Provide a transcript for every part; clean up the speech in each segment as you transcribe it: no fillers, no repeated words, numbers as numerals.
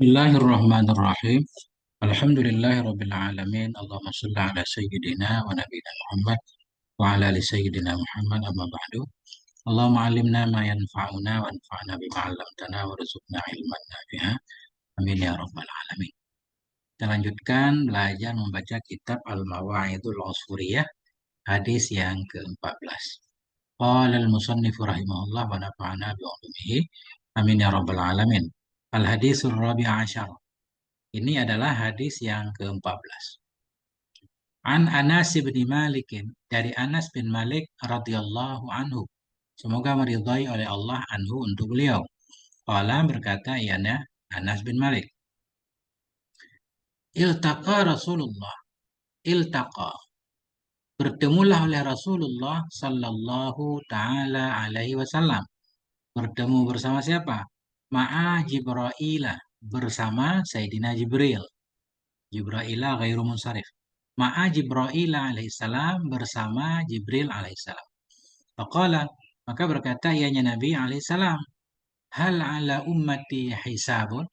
Bismillahirrahmanirrahim. Alhamdulillahirabbil alamin. Allahumma shalli ala sayyidina wa nabiyina Muhammad wa ala ali sayyidina Muhammad amma ba'du. Allahumma 'allimna ma yanfa'una wa anfa'na bima 'allamtana warzuqna ilman nafi'a. Amin ya rabbal alamin. Kita lanjutkan belajar membaca kitab Al-Mawa'idul Usfuriyah, hadis yang ke-14. Qala al-musannif rahimahullah wa nafa'ana bi 'ulumihi. Amin ya rabbal alamin. Al-hadisul rabi' asyar. Ini adalah hadis yang ke-14. An Anas bin Malik, dari Anas bin Malik radhiyallahu anhu. Semoga meridhai oleh Allah anhu untuk beliau. Qala, berkata ianya Anas bin Malik. Iltaqa Rasulullah. Iltaqa. Bertemulah oleh Rasulullah sallallahu taala alaihi wasallam. Bertemu bersama siapa? Ma'a Jibrailah, bersama Sayyidina Jibril. Jibrailah ghairu munsharif. Ma'a Jibril alaihissalam, bersama Jibril alaihissalam. Faqala, maka berkata ianya Nabi alaihissalam, hal ala ummati hisabun?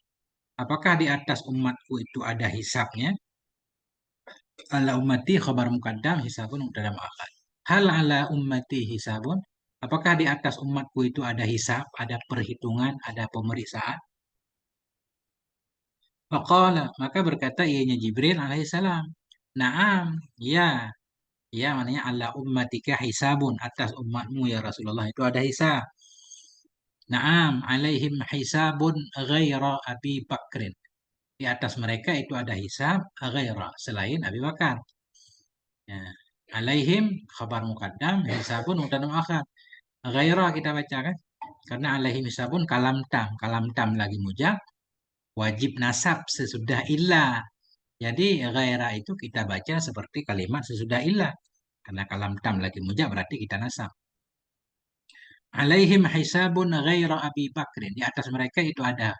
Apakah di atas umatku itu ada hisabnya? Ala ummati khabar muqaddam, hisabun mubtada muakhar. Hal ala ummati hisabun? Apakah di atas umatku itu ada hisab, ada perhitungan, ada pemeriksaan? Faqala, maka berkata ianya Jibril alaihissalam, Naam, ya. Ya, maknanya ala ummatika hisabun, atas umatmu ya Rasulullah itu ada hisab. Naam, alaihim hisabun ghaira Abi Bakrin. Di atas mereka itu ada hisab ghaira, selain Abi Bakar. Ya. Alaihim khabar muqaddam, hisabun mubtada muakhar. Ghaira kita baca kan? Karena alaihim hisabun kalam tam lagi mujab, wajib nasab sesudah illa. Jadi ghaira itu kita baca seperti kalimat sesudah illa. Karena kalam tam lagi mujab berarti kita nasab. Alaihim hisabun ghaira Abi Bakrin. Di atas mereka itu ada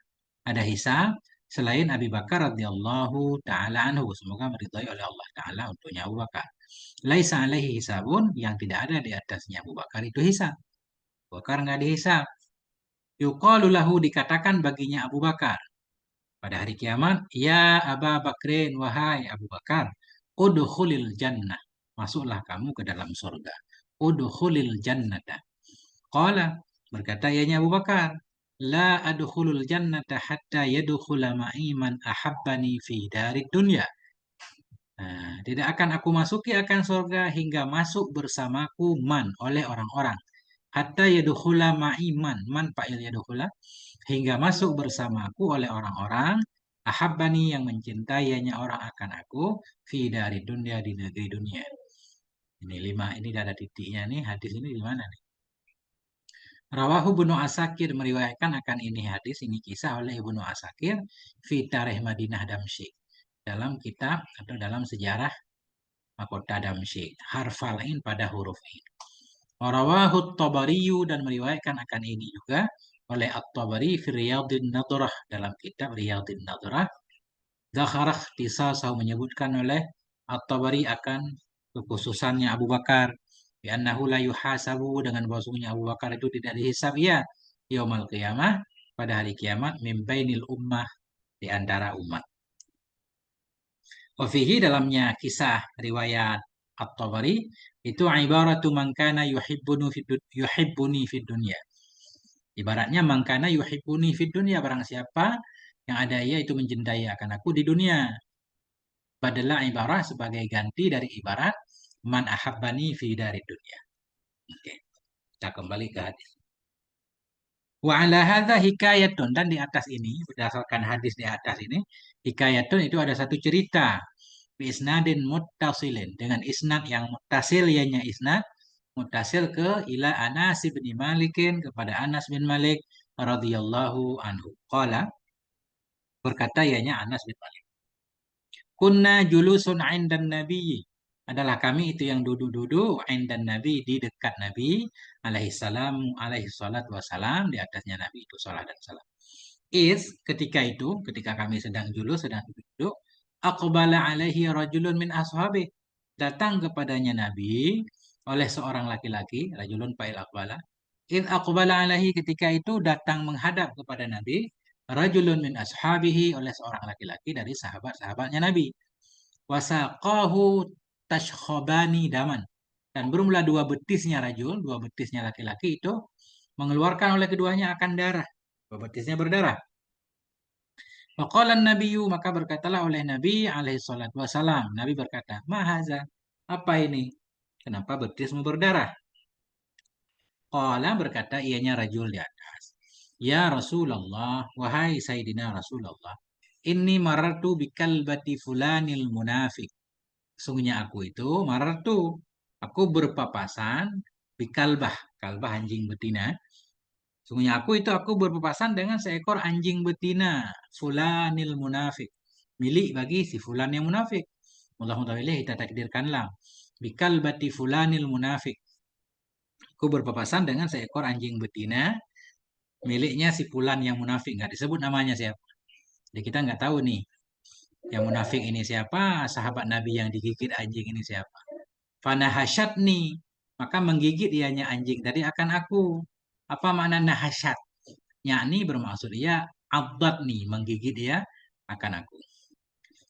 hisab selain Abi Bakar radhiyallahu taala anhu. Semoga meridhai oleh Allah taala untuknya Abu Bakar. Laisa alaihi hisabun, yang tidak ada di atasnya Abu Bakar itu hisab. Abu Bakar nggak dihisab. Yuqalu lahu, dikatakan baginya Abu Bakar pada hari kiamat, ya Aba Bakrin, wahai Abu Bakar, udkhulil jannah. Masuklah kamu ke dalam surga. Udkhulil jannata. Qala, berkata ianya Abu Bakar, la adkhulul jannata hatta yadkhula ma'i man ahabbani fi darid dunya. Nah, tidak akan aku masuki akan surga hingga masuk bersamaku man, oleh orang-orang. Hatta yadkhula ma'i man fa'il yadkhula, hingga masuk bersamaku oleh orang-orang ahabbani, yang mencintainya orang akan aku, fi darid dunya, di negeri dunia. Ini 5, ini ada titiknya nih, hadis ini di mana nih? Rawahu Ibnu Asakir, meriwayatkan akan ini hadis, ini kisah oleh Ibnu Asakir, fi Tarikh Madinah Damsyik, dalam kitab atau dalam sejarah kota Damsyik, harfal ain pada huruf ain. Rawahu Tabariyu, dan meriwayatkan akan ini juga oleh At-Tabari fi Riyadin Nadrah, dalam kitab Riyadin Nadrah. Zakharah tisasau, menyebutkan oleh At-Tabari akan kekhususannya Abu Bakar, bi'annahu la yuhasabu, dengan bahwasanya Abu Bakar itu tidak dihisab ya yaumal qiyamah, pada hari kiamat, min bainil ummah, di antara umat. Wa fihi, dalamnya kisah riwayat At-Tabari itu, ibaratu man kana yuhibbuni fid dunya. Ibaratnya mangkana yuhibbuni fid dunya, barang siapa yang ada ia itu mencintai akan aku di dunia. Adalah ibarat sebagai ganti dari ibarat man ahabbani fi dari dunia. Oke, kita kembali ke hadis. Wa ala hadza hikayatun, dan di atas ini, berdasarkan hadis di atas ini, hikayatun itu ada satu cerita, bi isnadin muttasilin, dengan isnad yang muttasil, ianya isnad muttasil ke ila Anas bin Malikin, kepada Anas bin Malik radhiyallahu anhu. Qala, berkata ianya Anas bin Malik, kunna julusun 'indan nabiyyi, adalah kami itu yang duduk-duduk 'indan nabi, di dekat Nabi alaihi salam, alaihi salat wasalam, di atasnya Nabi itu salat dan salam. Ketika itu, ketika kami sedang julus, sedang duduk, aqbala alaihi rajulun min ashabi, datang kepadanya Nabi oleh seorang laki-laki, rajulun fa'il aqbala. Aqbala alaihi, ketika itu datang menghadap kepada Nabi rajulun min ashabihi, oleh seorang laki-laki dari sahabat-sahabatnya Nabi. Wasaqahu tashkhobani daman. Dan bermula dua betisnya laki-laki itu mengeluarkan oleh keduanya akan darah. Dua betisnya berdarah. Faqala nabiyyu, maka berkatalah oleh Nabi alaihi salatu wasalam. Nabi berkata, "Mahaza? Apa ini? Kenapa betismu berdarah?" Qala, berkata ianya rajul di atas. Ya Rasulullah, wahai Sayyidina Rasulullah, inni marartu bikalbati fulanil munafik. Sungguhnya aku itu marartu, aku berpapasan bikalbah, kalbah anjing betina. Sungguhnya aku berpapasan dengan seekor anjing betina, fulanil munafik, milik bagi si fulan yang munafik. Wallahu ta'ala kita takdirkanlah. Bikalbati fulanil munafik. Aku berpapasan dengan seekor anjing betina miliknya si fulan yang munafik. Nggak disebut namanya siapa. Jadi kita nggak tahu nih yang munafik ini siapa, sahabat Nabi yang digigit anjing ini siapa. Fanahasyatni, maka menggigit ianya anjing tadi akan aku. Apa makna nahasyat? Yakni bermaksud ia nih menggigit dia akan aku.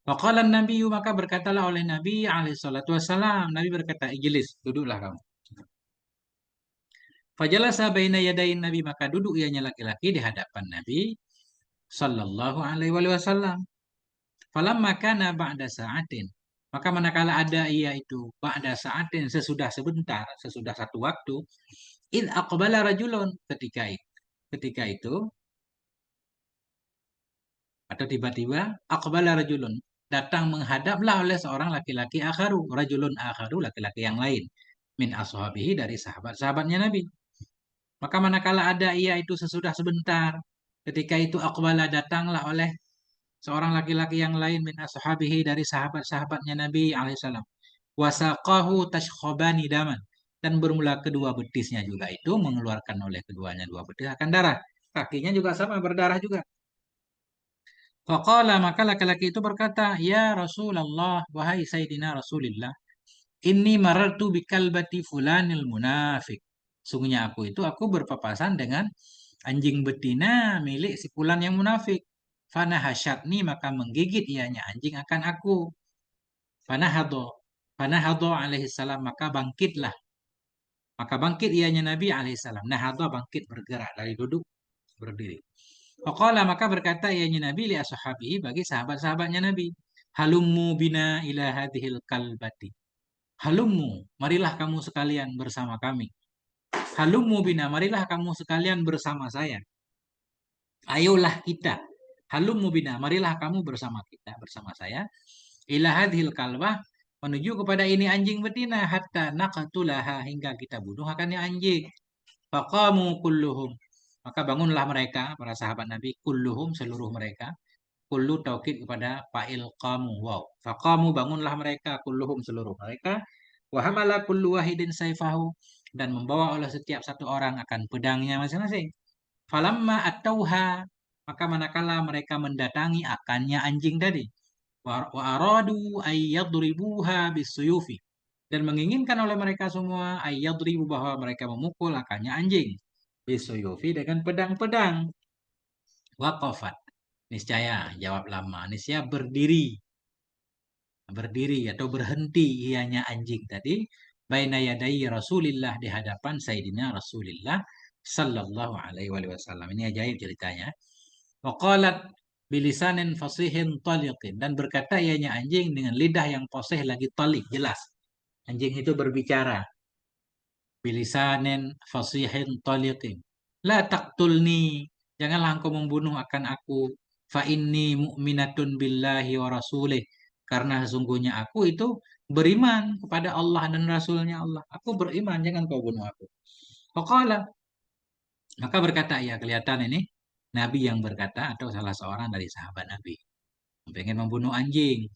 Faqala Nabi, maka berkatalah oleh Nabi alaihi salatu wassalam. Nabi berkata, "Ijlis, duduklah kamu." Fajalasa baina yadayin Nabi, maka duduk ianya laki-laki di hadapan Nabi sallallahu alaihi wasallam. Falamma kana ba'da sa'atin, maka manakala ada ia itu ba'da sa'atin, sesudah sebentar, sesudah satu waktu, id aqbala rajulun, ketika itu atau tiba-tiba aqbala rajulun, datang menghadaplah oleh seorang laki-laki akharu, rajulun akharu, laki-laki yang lain, min ashabihi, dari sahabat-sahabatnya Nabi. Maka manakala ada ia itu sesudah sebentar, ketika itu aqbala, datanglah oleh seorang laki-laki yang lain min ashabihi, dari sahabat-sahabatnya Nabi alaihissalam. Wasaqahu tashkhobani daman, dan bermula kedua betisnya juga itu mengeluarkan oleh keduanya dua betis akan darah. Kakinya juga sama berdarah juga. Faqala, maka laki-laki itu berkata, "Ya Rasulullah, wahai Sayyidina Rasulullah, inni marartu bikalbati fulanil munafik." Sungguhnya aku berpapasan dengan anjing betina milik si fulan yang munafik. Fanahasyatni, maka menggigit ianya anjing akan aku. Fanahado, fanahado alaihi salam, maka bangkit ianya Nabi alaihi salam. Nahado, bangkit, bergerak dari duduk, berdiri. Faqala, maka berkata ianya Nabi li ashabihi, bagi sahabat-sahabatnya Nabi, "Halummu bina ila hadhil kalbati." Halummu, marilah kamu sekalian bersama kami. Halummu bina, marilah kamu sekalian bersama saya. Ayolah kita. Halummu bina, marilah kamu bersama kita, bersama saya. Ila hadhil kalbah, menuju kepada ini anjing betina, hatta naqtulaha, hingga kita bunuh akan ini anjing. Faqamu kulluhum, maka bangunlah mereka, para sahabat Nabi, kulluhum, seluruh mereka. Kullu taukid kepada fa'il qamu, wow. Faqamu, bangunlah mereka, kulluhum, seluruh mereka. Wa hamala kullu wahidin saifahu, dan membawa oleh setiap satu orang akan pedangnya masing-masing. Falamma attauha, maka manakala mereka mendatangi akannya anjing tadi, wa aradu ayyadribuha bisuyufi, dan menginginkan oleh mereka semua ayyadribu, bahwa mereka memukul akannya anjing, bisuyufi, dengan pedang-pedang. Waqafat, niscaya, jawab lama, niscaya berdiri, atau berhenti ianya anjing tadi, baina yadai Rasulillah, di hadapan Sayyidina Rasulillah sallallahu alaihi wasallam. Ini ajaib ceritanya. Waqalat bilisanin fasihin taliqin, dan berkata ianya anjing dengan lidah yang fasih lagi talik, jelas. Anjing itu berbicara. Bilisanin fasihin taliqin. La taqtulni, janganlah engkau membunuh akan aku. Fa inni mu'minatun billahi wa rasulih, karena sesungguhnya aku itu beriman kepada Allah dan Rasulnya Allah. Aku beriman, jangan kau bunuh aku. Faqala, maka berkata, ya kelihatan ini Nabi yang berkata, atau salah seorang dari sahabat Nabi pengen membunuh anjing.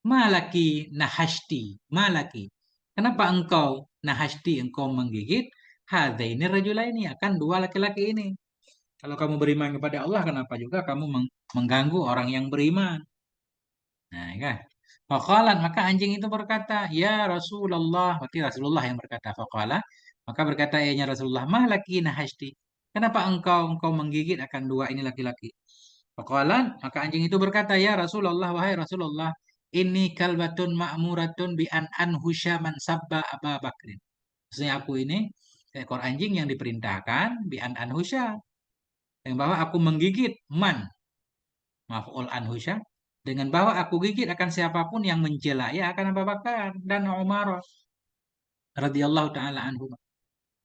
Malaki nahashti, malaki, kenapa engkau nahashti, engkau menggigit hadaini rajulaini, akan dua laki-laki ini? Kalau kamu beriman kepada Allah, kenapa juga kamu mengganggu orang yang beriman? Nah, ya kan? Faqalat, maka anjing itu berkata, ya Rasulullah, berarti Rasulullah yang berkata. Faqala, maka berkata ianya Rasulullah, malaki nahashti, Kenapa engkau menggigit akan dua ini laki-laki? Faqala, maka anjing itu berkata, ya Rasulullah, wahai Rasulullah, ini kalbatun ma'muratun bi an anhusya man sabba Aba Bakrin. Maksudnya aku ini seekor anjing yang diperintahkan bi an anhusya, yang bahwa aku menggigit man maf'ul anhusya, dengan bahwa aku gigit akan siapapun yang mencela ya akan Abu Bakar dan Umar radhiyallahu taala anhu.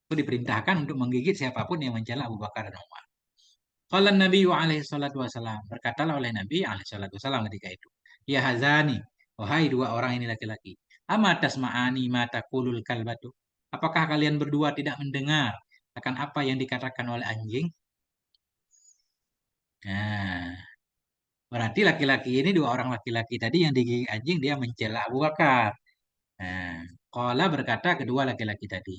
Aku diperintahkan untuk menggigit siapapun yang mencela Abu Bakar dan Umar. Qala Nabi alaihi salatu wasalam, berkatalah oleh Nabi alaihi salatu wasalam ketika itu, ya hazani, wahai dua orang ini laki-laki, ama tasma'ani ma taqulul kalbatu? Apakah kalian berdua tidak mendengar akan apa yang dikatakan oleh anjing? Nah, berarti laki-laki ini, dua orang laki-laki tadi yang digigit anjing, dia mencela Abu Bakar. Nah, qala berkata kedua laki-laki tadi,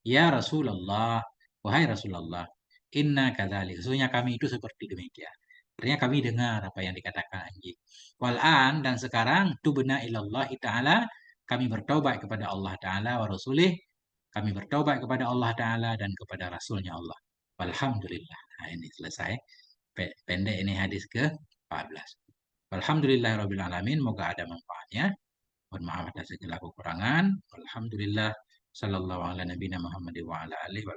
ya Rasulullah, wahai Rasulullah, inna kadzalik, sesungguhnya kami itu seperti demikian. Artinya kami dengar apa yang dikatakan anjing. Wal'an, dan sekarang tubna ilallahi ta'ala, kami bertobat kepada Allah Ta'ala wa Rasulih, kami bertobat kepada Allah Ta'ala dan kepada Rasulnya Allah. Walhamdulillah. Nah, ini selesai. Pendek ini hadis ke-14. Alhamdulillahirabbil alamin, moga ada manfaatnya. Mohon maaf atas segala kekurangan. Alhamdulillah. Sallallahu ala nabiyina Muhammad wa ala alihi wa